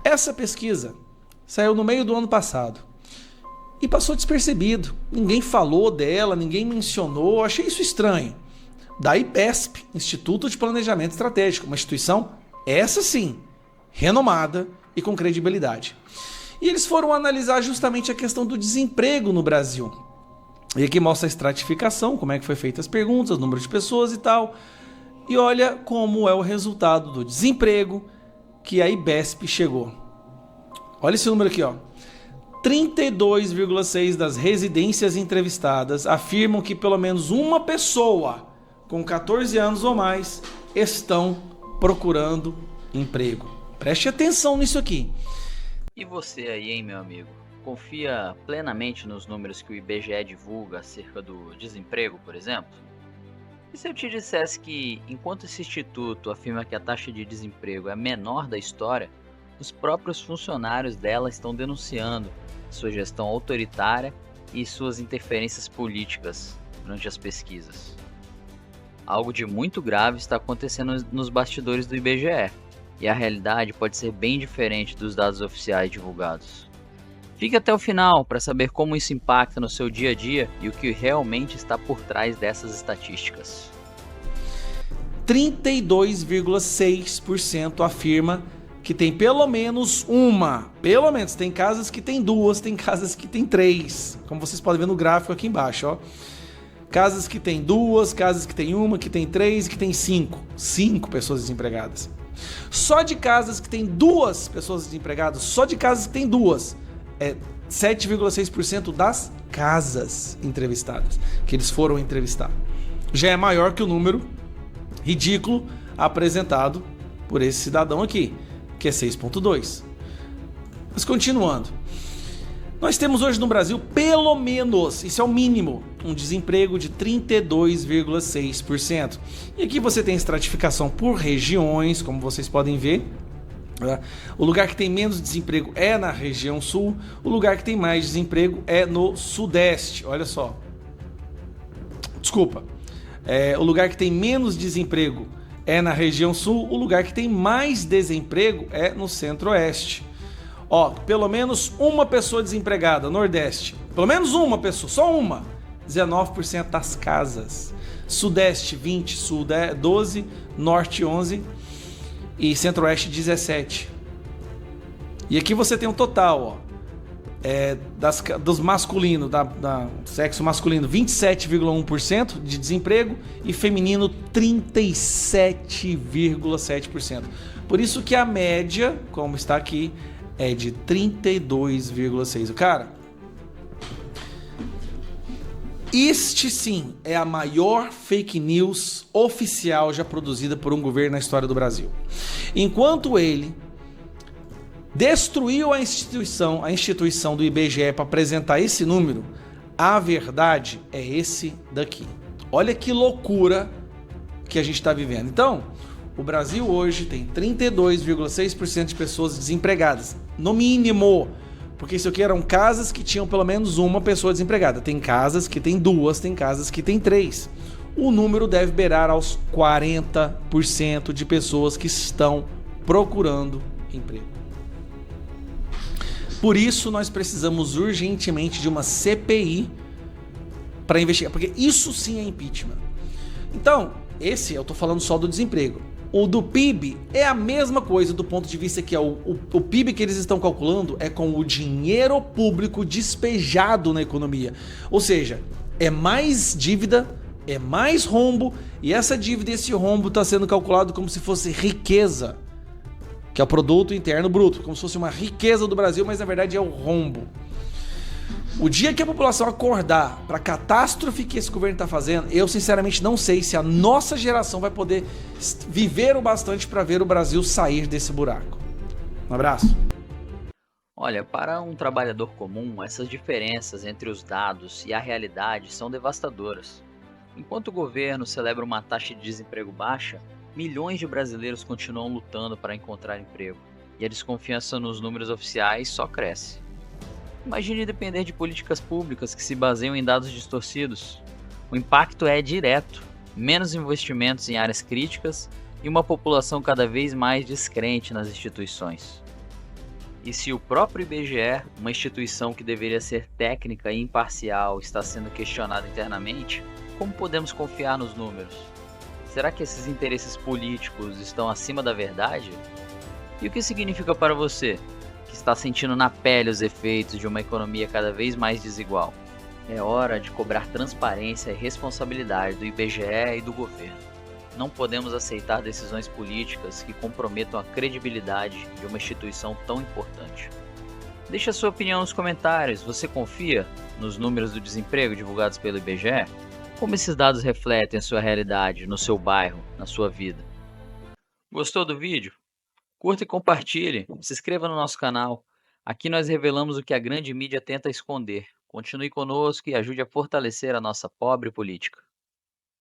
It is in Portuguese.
Essa pesquisa saiu no meio do ano passado e passou despercebido. Ninguém falou dela, ninguém mencionou. Achei isso estranho. Da IPESP, Instituto de Planejamento Estratégico, uma instituição, essa sim, renomada e com credibilidade. E eles foram analisar justamente a questão do desemprego no Brasil. E aqui mostra a estratificação, como é que foi feita as perguntas, o número de pessoas e tal. E olha como é o resultado do desemprego que a IBESP chegou. Olha esse número aqui, ó. 32,6% das residências entrevistadas afirmam que pelo menos uma pessoa com 14 anos ou mais estão procurando emprego. Preste atenção nisso aqui. E você aí, hein, meu amigo? Confia plenamente nos números que o IBGE divulga acerca do desemprego, por exemplo? E se eu te dissesse que, enquanto esse instituto afirma que a taxa de desemprego é a menor da história, os próprios funcionários dela estão denunciando sua gestão autoritária e suas interferências políticas durante as pesquisas? Algo de muito grave está acontecendo nos bastidores do IBGE, e a realidade pode ser bem diferente dos dados oficiais divulgados. Fique até o final para saber como isso impacta no seu dia a dia e o que realmente está por trás dessas estatísticas. 32,6% afirma que tem pelo menos uma. Pelo menos, tem casas que tem duas, tem casas que tem três. Como vocês podem ver no gráfico aqui embaixo, ó. Casas que tem duas, casas que tem uma, que tem três e que tem cinco. 5 pessoas desempregadas. Só de casas que tem 2 pessoas desempregadas, só de casas que tem 2, é 7,6% das casas entrevistadas, que eles foram entrevistar. Já é maior que o número ridículo apresentado por esse cidadão aqui, que é 6,2%. Mas continuando. Nós temos hoje no Brasil, pelo menos, isso é o mínimo, um desemprego de 32,6%. E aqui você tem estratificação por regiões, como vocês podem ver. O lugar que tem menos desemprego é na região sul, o lugar que tem mais desemprego é no sudeste. Olha só. Desculpa. O lugar que tem menos desemprego é na região sul, o lugar que tem mais desemprego é no centro-oeste. Ó, pelo menos uma pessoa desempregada, Nordeste. Pelo menos uma pessoa, só uma. 19% das casas. Sudeste, 20%, Sul, 12%, Norte, 11% e Centro-Oeste, 17%. E aqui você tem um total, ó. Dos masculinos, sexo masculino, 27,1% de desemprego e feminino, 37,7%. Por isso que a média, como está aqui, é de 32,6%. Cara, este sim é a maior fake news oficial já produzida por um governo na história do Brasil. Enquanto ele destruiu a instituição do IBGE para apresentar esse número, a verdade é esse daqui. Olha que loucura que a gente está vivendo. Então, o Brasil hoje tem 32,6% de pessoas desempregadas, no mínimo, porque isso aqui eram casas que tinham pelo menos uma pessoa desempregada. Tem casas que tem 2, tem casas que tem 3. O número deve beirar aos 40% de pessoas que estão procurando emprego. Por isso, nós precisamos urgentemente de uma CPI para investigar, porque isso sim é impeachment. Então, eu estou falando só do desemprego. O do PIB é a mesma coisa do ponto de vista que o PIB que eles estão calculando é com o dinheiro público despejado na economia. Ou seja, é mais dívida, é mais rombo, e essa dívida e esse rombo está sendo calculado como se fosse riqueza, que é o produto interno bruto, como se fosse uma riqueza do Brasil, mas na verdade é o rombo. O dia que a população acordar para a catástrofe que esse governo está fazendo, eu sinceramente não sei se a nossa geração vai poder viver o bastante para ver o Brasil sair desse buraco. Um abraço. Olha, para um trabalhador comum, essas diferenças entre os dados e a realidade são devastadoras. Enquanto o governo celebra uma taxa de desemprego baixa, milhões de brasileiros continuam lutando para encontrar emprego, e a desconfiança nos números oficiais só cresce. Imagine depender de políticas públicas que se baseiam em dados distorcidos. O impacto é direto: menos investimentos em áreas críticas e uma população cada vez mais descrente nas instituições. E se o próprio IBGE, uma instituição que deveria ser técnica e imparcial, está sendo questionada internamente, como podemos confiar nos números? Será que esses interesses políticos estão acima da verdade? E o que significa para você, que está sentindo na pele os efeitos de uma economia cada vez mais desigual? É hora de cobrar transparência e responsabilidade do IBGE e do governo. Não podemos aceitar decisões políticas que comprometam a credibilidade de uma instituição tão importante. Deixe a sua opinião nos comentários. Você confia nos números do desemprego divulgados pelo IBGE? Como esses dados refletem a sua realidade, no seu bairro, na sua vida? Gostou do vídeo? Curta e compartilhe. Se inscreva no nosso canal. Aqui nós revelamos o que a grande mídia tenta esconder. Continue conosco e ajude a fortalecer a nossa pobre política.